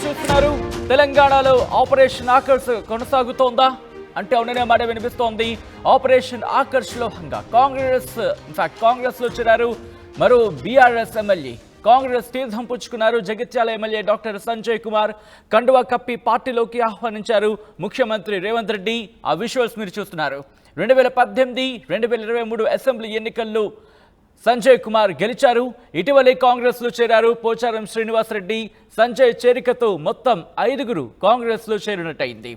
News చూస్తున్నారు. తెలంగాణలో operation Akarsh కొనసాగుతోందా అంటే అవుననే మాట వినిపిస్తోంది. ఆపరేషన్ ఆకర్ష్ లో భాగంగా కాంగ్రెస్ లో చేరారు మరో బీఆర్ఎస్ ఎమ్మెల్యే. కాంగ్రెస్ తీర్థం పుచ్చుకున్నారు. జగిత్యాల ఎమ్మెల్యే డాక్టర్ సంజయ్ కుమార్ కండువా కప్పి పార్టీలోకి ఆహ్వానించారు ముఖ్యమంత్రి రేవంత్ రెడ్డి. ఆ విజువల్స్ మీరు చూస్తున్నారు. 2018, 2023 అసెంబ్లీ ఎన్నికల్లో సంజయ్ కుమార్ గెలిచారు. ఇటీవలే కాంగ్రెస్ లో చేరారు. పోచారం శ్రీనివాసరెడ్డి సంజయ్ చేరికతో మొత్తం 5గురు కాంగ్రెస్ లో చేరినట్టయింది.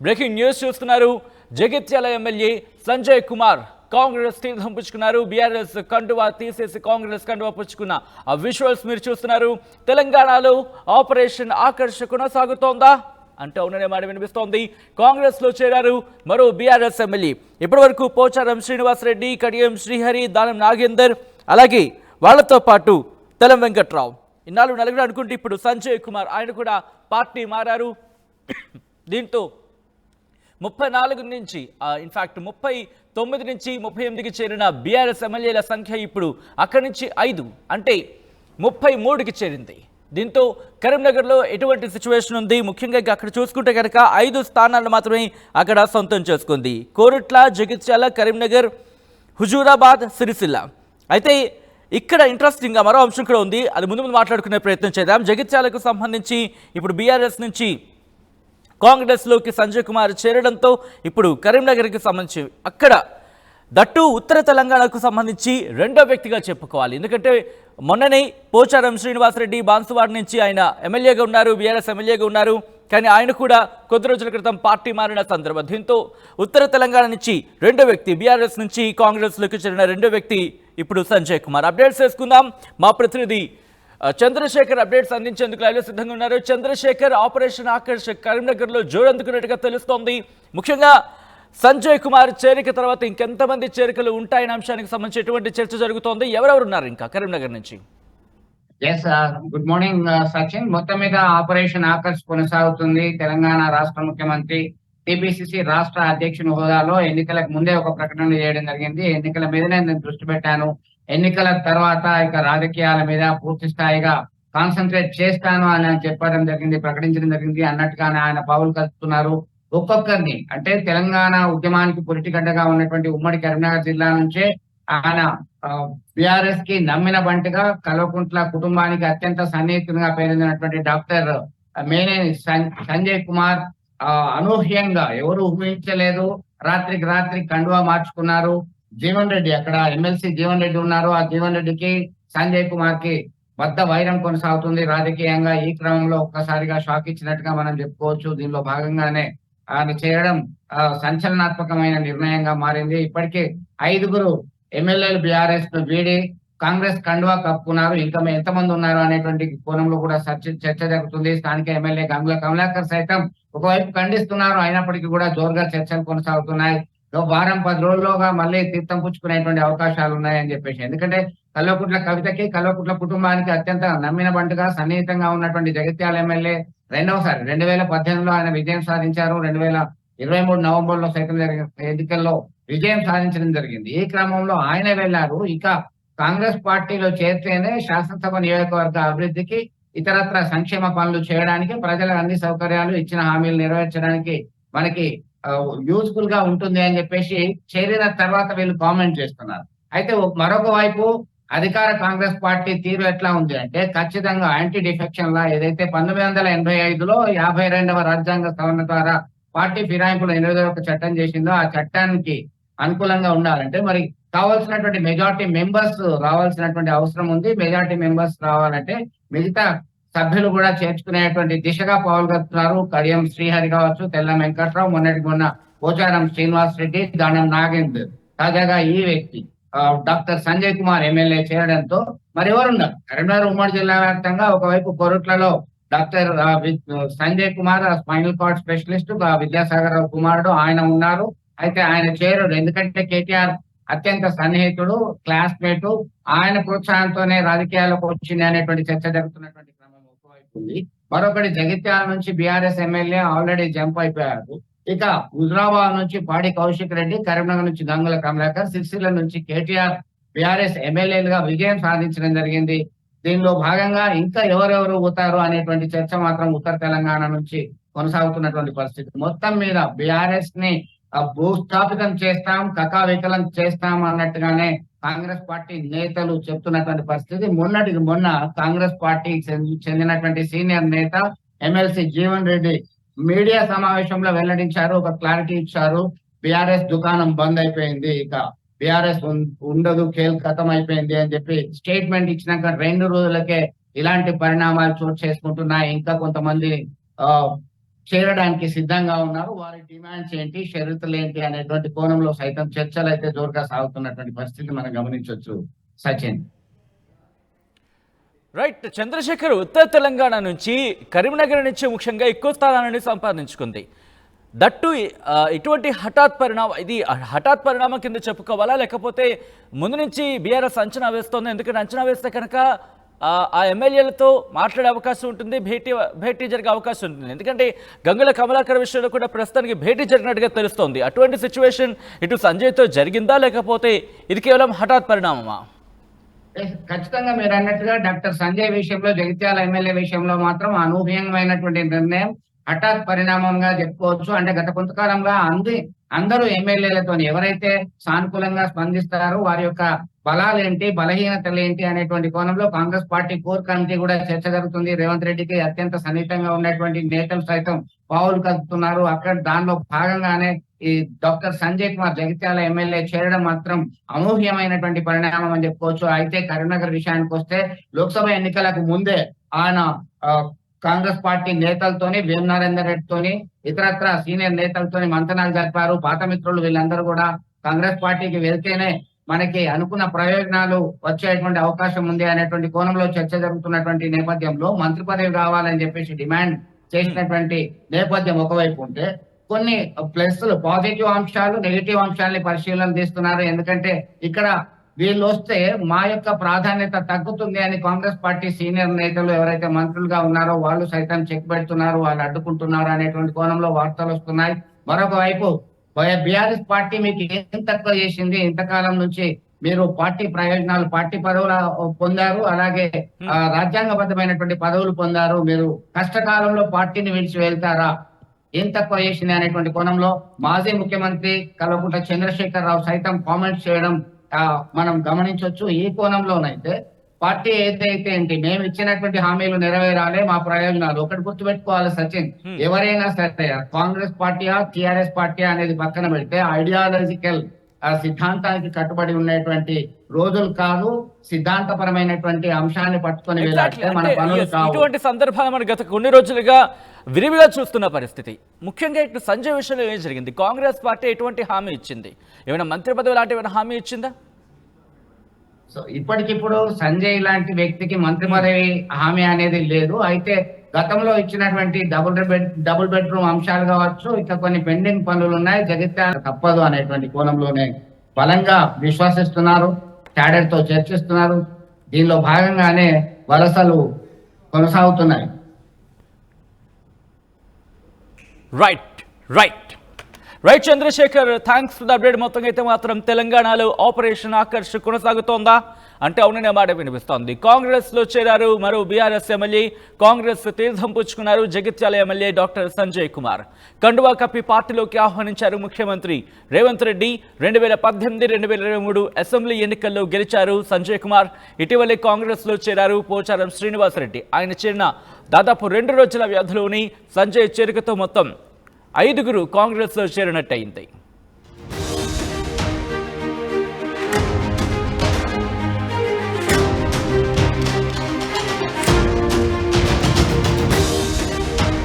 బ్రేకింగ్ న్యూస్ చూస్తున్నారు. జగిత్యాల ఎమ్మెల్యే సంజయ్ కుమార్ కాంగ్రెస్ తీర్థం పుచ్చుకున్నారు. బీఆర్ఎస్ కండువా తీసేసి కాంగ్రెస్ కండువా పుచ్చుకున్న ఆ విజువల్స్ మీరు చూస్తున్నారు. తెలంగాణలో ఆపరేషన్ ఆకర్ష్ కొనసాగుతోందా అంటే అవుననే మాట వినిపిస్తోంది. కాంగ్రెస్ లో చేరారు మరో బీఆర్ఎస్ ఎమ్మెల్యే. ఇప్పటి వరకు పోచారం శ్రీనివాసరెడ్డి, కడియం శ్రీహరి, దానం నాగేందర్, అలాగే వాళ్లతో పాటు తెలం వెంకట్రావు, ఇన్నాళ్ళు నలుగురు అనుకుంటే ఇప్పుడు సంజయ్ కుమార్ ఆయన కూడా పార్టీ మారారు. దీంతో 34 నుంచి 39 నుంచి 38కి చేరిన బీఆర్ఎస్ ఎమ్మెల్యేల సంఖ్య ఇప్పుడు అక్కడి నుంచి 5 అంటే 33కి చేరింది. దీంతో కరీంనగర్లో ఎటువంటి సిచ్యువేషన్ ఉంది, ముఖ్యంగా అక్కడ చూసుకుంటే కనుక 5 స్థానాలను మాత్రమే అక్కడ సొంతం చేసుకుంది. కోరుట్ల, జగిత్యాల, కరీంనగర్, హుజూరాబాద్, సిరిసిల్ల. అయితే ఇక్కడ ఇంట్రెస్టింగ్గా మరో అంశం కూడా ఉంది. అది ముందు మాట్లాడుకునే ప్రయత్నం చేద్దాం. జగిత్యాలకు సంబంధించి ఇప్పుడు బీఆర్ఎస్ నుంచి కాంగ్రెస్లోకి సంజయ్ కుమార్ చేరడంతో ఇప్పుడు కరీంనగర్కి సంబంధించి అక్కడ దట్టు ఉత్తర తెలంగాణకు సంబంధించి రెండో వ్యక్తిగా చెప్పుకోవాలి. ఎందుకంటే మొన్ననే పోచారం శ్రీనివాసరెడ్డి బాన్సువాడ నుంచి ఆయన ఎమ్మెల్యేగా ఉన్నారు, బీఆర్ఎస్ ఎమ్మెల్యేగా ఉన్నారు. కానీ ఆయన కూడా కొద్ది రోజుల క్రితం పార్టీ మారిన సందర్భం. దీంతో ఉత్తర తెలంగాణ నుంచి రెండో వ్యక్తి, బీఆర్ఎస్ నుంచి కాంగ్రెస్లోకి చేరిన రెండో వ్యక్తి ఇప్పుడు సంజయ్ కుమార్. అప్డేట్స్ చేసుకుందాం. మా ప్రతినిధి చంద్రశేఖర్ అప్డేట్స్ అందించేందుకు లైవ్లో సిద్ధంగా ఉన్నారు. చంద్రశేఖర్, ఆపరేషన్ ఆకర్ష్ కరీంనగర్లో జోరందుకున్నట్టుగా తెలుస్తోంది. ముఖ్యంగా సంజయ్ కుమార్ చేరిక తర్వాత ఇంకెంతమంది చేరికలు ఉంటాయనే అంశానికి సంబంధించి ఎటువంటి చర్చ జరుగుతోంది? ఎవరెవరు ఉన్నారు ఇంకా కరీంనగర్ నుంచి? Good morning Sachin. మొత్తం మీద ఆపరేషన్ ఆకర్ష్ కొనసాగుతుంది. తెలంగాణ రాష్ట్ర ముఖ్యమంత్రి టీపీసీసీ రాష్ట్ర అధ్యక్షుని హోదాలో ఎన్నికలకు ముందే ఒక ప్రకటన చేయడం జరిగింది. ఎన్నికల మీదనే నేను దృష్టి పెట్టాను, ఎన్నికల తర్వాత ఇక రాజకీయాల మీద పూర్తి స్థాయిగా కాన్సన్ట్రేట్ చేస్తాను అని చెప్పడం జరిగింది, ప్రకటించడం జరిగింది అన్నట్టుగానే ఆయన పావులు కలుపుతున్నారు. ఒక్కొక్కరిని అంటే తెలంగాణ ఉద్యమానికి పురిటిగడ్డగా ఉన్నటువంటి ఉమ్మడి కరీంనగర్ జిల్లా నుంచే ఆయన బీఆర్ఎస్ కి నమ్మిన బంటిగా, కల్వకుంట్ల కుటుంబానికి అత్యంత సన్నిహితునిగా పేరొందినటువంటి డాక్టర్ మేనేని సంజయ్ కుమార్ అనూహ్యంగా ఎవరు ఊహించలేదు, రాత్రికి రాత్రి కండువా మార్చుకున్నారు. జీవన్ రెడ్డి, అక్కడ ఎమ్మెల్సీ జీవన్ రెడ్డి ఉన్నారు. ఆ జీవన్ రెడ్డికి సంజయ్ కుమార్ కి వద్ద వైరం కొనసాగుతుంది రాజకీయంగా. ఈ క్రమంలో ఒక్కసారిగా షాక్ ఇచ్చినట్టుగా మనం చెప్పుకోవచ్చు. దీనిలో భాగంగానే ఆయన చేయడం సంచలనాత్మకమైన నిర్ణయంగా మారింది. ఇప్పటికే 5గురు ఎమ్మెల్యేలు బీఆర్ఎస్ ను వీడి కాంగ్రెస్ కండువా కప్పుకున్నారు. ఇంకా ఎంతమంది ఉన్నారు అనేటువంటి కోణంలో కూడా చర్చ జరుగుతుంది. స్థానిక ఎమ్మెల్యే గంగుల కమలాకర్ సైతం ఒకవైపు ఖండిస్తున్నారు. అయినప్పటికీ కూడా జోరుగా చర్చలు కొనసాగుతున్నాయి. వారం 10 రోజుల్లోగా మళ్ళీ తీర్థం పుచ్చుకునేటువంటి అవకాశాలు ఉన్నాయని చెప్పేసి. ఎందుకంటే కల్వకుంట్ల కవితకి, కల్వకుంట్ల కుటుంబానికి అత్యంత నమ్మిన బంటుగా సన్నిహితంగా ఉన్నటువంటి జగిత్యాల ఎమ్మెల్యే రెండవసారి 2018లో ఆయన విజయం సాధించారు. 2023 నవంబర్లో సైతం జరిగిన ఎన్నికల్లో విజయం సాధించడం జరిగింది. ఈ క్రమంలో ఆయన వెళ్లారు. ఇక కాంగ్రెస్ పార్టీలో చేరితేనే శాసనసభ నియోజకవర్గ అభివృద్ధికి, ఇతరత్ర సంక్షేమ పనులు చేయడానికి, ప్రజలకు అన్ని సౌకర్యాలు ఇచ్చిన హామీలు నెరవేర్చడానికి మనకి యూజ్ఫుల్ గా ఉంటుంది అని చెప్పేసి చేరిన తర్వాత వీళ్ళు కామెంట్ చేస్తున్నారు. అయితే మరొక వైపు అధికార కాంగ్రెస్ పార్టీ తీరు ఎట్లా ఉంది అంటే ఖచ్చితంగా యాంటీ డిఫెక్షన్ లా ఏదైతే 1985లో 52వ రాజ్యాంగ సవరణ ద్వారా పార్టీ ఫిరాయింపుల నిరోధక చట్టం చేసిందో ఆ చట్టానికి అనుకూలంగా ఉండాలంటే మరి కావాల్సినటువంటి మెజార్టీ మెంబర్స్ రావాల్సినటువంటి అవసరం ఉంది. మెజార్టీ మెంబర్స్ రావాలంటే మిగతా సభ్యులు కూడా చేర్చుకునేటువంటి దిశగా పాల్గొతున్నారు. కడియం శ్రీహరి కావచ్చు, తెల్లం వెంకట్రావు, మొన్న పోచారం శ్రీనివాస్ రెడ్డి, దానం నాగేందర్, తాజాగా ఈ వ్యక్తి డాక్టర్ సంజయ్ కుమార్ ఎమ్మెల్యే చేరడంతో మరి ఎవరున్నారు కరీంనగర్ ఉమ్మడి జిల్లా వ్యాప్తంగా? ఒకవైపు కోరుట్లలో doctor Sanjay Kumar spinal cord specialist, Vidyasagar Rao కుమారుడు ఆయన ఉన్నారు. అయితే ఆయన చేరడు, ఎందుకంటే కేటీఆర్ అత్యంత సన్నిహితుడు, క్లాస్మేటు, ఆయన ప్రోత్సాహంతోనే రాజకీయాలకు వచ్చింది అనేటువంటి చర్చ జరుగుతున్నటువంటి క్రమం ఒకవైపు ఉంది. మరొకటి జగిత్యాల నుంచి బీఆర్ఎస్ ఎమ్మెల్యే ఆల్రెడీ జంప్ అయిపోయారు. ఇక హుజరాబాద్ నుంచి పాడి కౌశిక్ రెడ్డి, కరీంనగర్ నుంచి గంగుల కమలాకర్, సిరిసిల్ల నుంచి కేటీఆర్ బీఆర్ఎస్ ఎమ్మెల్యేలుగా విజయం సాధించడం జరిగింది. దీనిలో భాగంగా ఇంకా ఎవరెవరు పోతారు అనేటువంటి చర్చ మాత్రం ఉత్తర తెలంగాణ నుంచి కొనసాగుతున్నటువంటి పరిస్థితి. మొత్తం మీద బీఆర్ఎస్ ని భూస్థాపితం చేస్తాం, కకావికలం చేస్తాం అన్నట్టుగానే కాంగ్రెస్ పార్టీ నేతలు చెప్తున్నటువంటి పరిస్థితి. మొన్నటికి మొన్న కాంగ్రెస్ పార్టీకి చెందినటువంటి సీనియర్ నేత ఎమ్మెల్సీ జీవన్ రెడ్డి మీడియా సమావేశంలో వెల్లడించారు, ఒక క్లారిటీ ఇచ్చారు. బీఆర్ఎస్ దుకాణం బంద్ అయిపోయింది, ఇక బీఆర్ఎస్ ఉండదు, ఖేల్ ఖతం అయిపోయింది అని చెప్పి స్టేట్మెంట్ ఇచ్చినాక 2 రోజులకే ఇలాంటి పరిణామాలు చోటు చేసుకుంటున్నాయి. ఇంకా కొంతమంది చేరడానికి సిద్ధంగా ఉన్నారు. వారి డిమాండ్స్ ఏంటి, షరతులు ఏంటి అనేటువంటి కోణంలో సైతం చర్చలు అయితే జోరుగా సాగుతున్నటువంటి పరిస్థితి మనం గమనించవచ్చు. సచిన్. రైట్. చంద్రశేఖర్ ఉత్తర తెలంగాణ నుంచి కరీంనగర్ నుంచి ముఖ్యంగా ఎక్కువ స్థానాన్ని సంపాదించుకుంది. దట్టు ఇటువంటి హఠాత్ పరిణామం కింద చెప్పుకోవాలా, లేకపోతే ముందు నుంచి బీఆర్ఎస్ అంచనా వేస్తోంది? ఎందుకంటే అంచనా వేస్తే కనుక ఆ ఎమ్మెల్యేలతో మాట్లాడే అవకాశం ఉంటుంది, భేటీ జరిగే అవకాశం ఉంటుంది. ఎందుకంటే గంగుల కమలాకర్ విషయంలో కూడా ప్రస్తుతానికి భేటీ జరిగినట్టుగా తెలుస్తోంది. అటువంటి సిచ్యువేషన్ ఇటు సంజయ్తో జరిగిందా, లేకపోతే ఇది కేవలం హఠాత్ పరిణామమా? ఖచ్చితంగా మీరు అన్నట్టుగా డాక్టర్ సంజయ్ విషయంలో, జగిత్యాల ఎమ్మెల్యే విషయంలో మాత్రం అనూహ్యమైనటువంటి నిర్ణయం, హఠాత్ పరిణామంగా చెప్పుకోవచ్చు. అంటే గత కొంతకాలంగా అందరూ ఎమ్మెల్యేలతో ఎవరైతే సానుకూలంగా స్పందిస్తారో వారి యొక్క బలాలేంటి, బలహీనతలు ఏంటి అనేటువంటి కోణంలో కాంగ్రెస్ పార్టీ కోర్ కమిటీ కూడా చర్చ జరుగుతుంది. రేవంత్ రెడ్డికి అత్యంత సన్నిహితంగా ఉన్నటువంటి నేతలు సైతం పావులు కలుపుతున్నారు. అక్కడ దానిలో భాగంగానే ఈ డాక్టర్ సంజయ్ కుమార్ జగిత్యాల ఎమ్మెల్యే చేరడం మాత్రం అనూహ్యమైనటువంటి పరిణామం అని చెప్పుకోవచ్చు. అయితే కరీంనగర్ విషయానికి వస్తే లోక్సభ ఎన్నికలకు ముందే ఆయన కాంగ్రెస్ పార్టీ నేతలతోని, వేం నరేందర్ రెడ్డితోని, ఇతరత్ర సీనియర్ నేతలతోని మంతనాలు జరిపారు. పాత మిత్రులు వీళ్ళందరూ కూడా కాంగ్రెస్ పార్టీకి వెళ్తేనే మనకి అనుకున్న ప్రయోజనాలు వచ్చేటువంటి అవకాశం ఉంది అనేటువంటి కోణంలో చర్చ జరుగుతున్నటువంటి నేపథ్యంలో మంత్రి పదవి కావాలని చెప్పేసి డిమాండ్ చేసినటువంటి నేపథ్యం ఒకవైపు ఉంటే, కొన్ని ప్లస్లు, పాజిటివ్ అంశాలు, నెగిటివ్ అంశాలని పరిశీలన తీస్తున్నారు. ఎందుకంటే ఇక్కడ వీళ్ళు వస్తే మా యొక్క ప్రాధాన్యత తగ్గుతుంది అని కాంగ్రెస్ పార్టీ సీనియర్ నేతలు ఎవరైతే మంత్రులుగా ఉన్నారో వాళ్ళు సైతం చెక్ పెడుతున్నారు, వాళ్ళు అడ్డుకుంటున్నారు అనేటువంటి కోణంలో వార్తలు వస్తున్నాయి. మరొక వైపు బీఆర్ఎస్ పార్టీ మీకు ఏం తక్కువ చేసింది, ఇంతకాలం నుంచి మీరు పార్టీ ప్రయోజనాలు, పార్టీ పదవులు పొందారు, అలాగే రాజ్యాంగబద్ధమైనటువంటి పదవులు పొందారు, మీరు కష్టకాలంలో పార్టీని విడిచి వెళ్తారా, ఏం తక్కువ చేసింది అనేటువంటి కోణంలో మాజీ ముఖ్యమంత్రి కల్వకుంట్ల చంద్రశేఖర్ రావు సైతం కామెంట్స్ చేయడం మనం గమనించవచ్చు. ఈ కోణంలోనైతే పార్టీ ఏదైతే ఏంటి, మేము ఇచ్చినటువంటి హామీలు నెరవేరాలి, మా ప్రయోజనాలు. ఒకటి గుర్తుపెట్టుకోవాలి సచిన్, ఎవరైనా సరే కాంగ్రెస్ పార్టీయా టిఆర్ఎస్ పార్టీ అనేది పక్కన పెడితే ఐడియాలజికల్ సిద్ధాంతానికి కట్టుబడి ఉన్నటువంటి రోజులు కాదు, సిద్ధాంతపరమైనటువంటి అంశాన్ని పట్టుకొని వెళ్ళాలంటే మన పనులు కావు. ఇటువంటి సందర్భాలు మనం గత కొన్ని రోజులుగా విరివిగా చూస్తున్న పరిస్థితి. ముఖ్యంగా ఇటు సంజయ్ విషయంలో ఏం జరిగింది? కాంగ్రెస్ పార్టీ ఎటువంటి హామీ ఇచ్చింది? ఏమైనా మంత్రి పదవి లాంటి ఏమైనా హామీ ఇచ్చిందా? సో ఇప్పటికిప్పుడు సంజయ్ లాంటి వ్యక్తికి మంత్రి పదవి హామీ అనేది లేదు. అయితే గతంలో ఇచ్చినటువంటి డబుల్ బెడ్రూమ్ అంశాలు కావచ్చు, ఇక కొన్ని పెండింగ్ పనులు ఉన్నాయి, జగిత్యాల తప్పదు అనేటువంటి కోణంలోనే బలంగా విశ్వసిస్తున్నారు, క్యాడర్ తో చర్చిస్తున్నారు. దీనిలో భాగంగానే వలసలు కొనసాగుతున్నాయి. Right Chandrashekar, thanks for the update. మొత్తంగా అయితే మాత్రం తెలంగాణలో ఆపరేషన్ ఆకర్ష్ కొనసాగుతోందా అంటే అవుననే మాట వినిపిస్తోంది. కాంగ్రెస్ లో చేరారు మరో బీఆర్ఎస్ ఎమ్మెల్యే, కాంగ్రెస్ తీర్థం పుచ్చుకున్నారు జగిత్యాల ఎమ్మెల్యే డాక్టర్ సంజయ్ కుమార్. కండువా కప్పి పార్టీలోకి ఆహ్వానించారు ముఖ్యమంత్రి రేవంత్ రెడ్డి. 2018-2023 అసెంబ్లీ ఎన్నికల్లో గెలిచారు సంజయ్ కుమార్. ఇటీవలే కాంగ్రెస్ లో చేరారు పోచారం శ్రీనివాసరెడ్డి. ఆయన చేరిన దాదాపు 2 రోజుల వ్యవధిలోని సంజయ్ చేరికతో మొత్తం 5గురు కాంగ్రెస్ లో చేరినట్టయింది.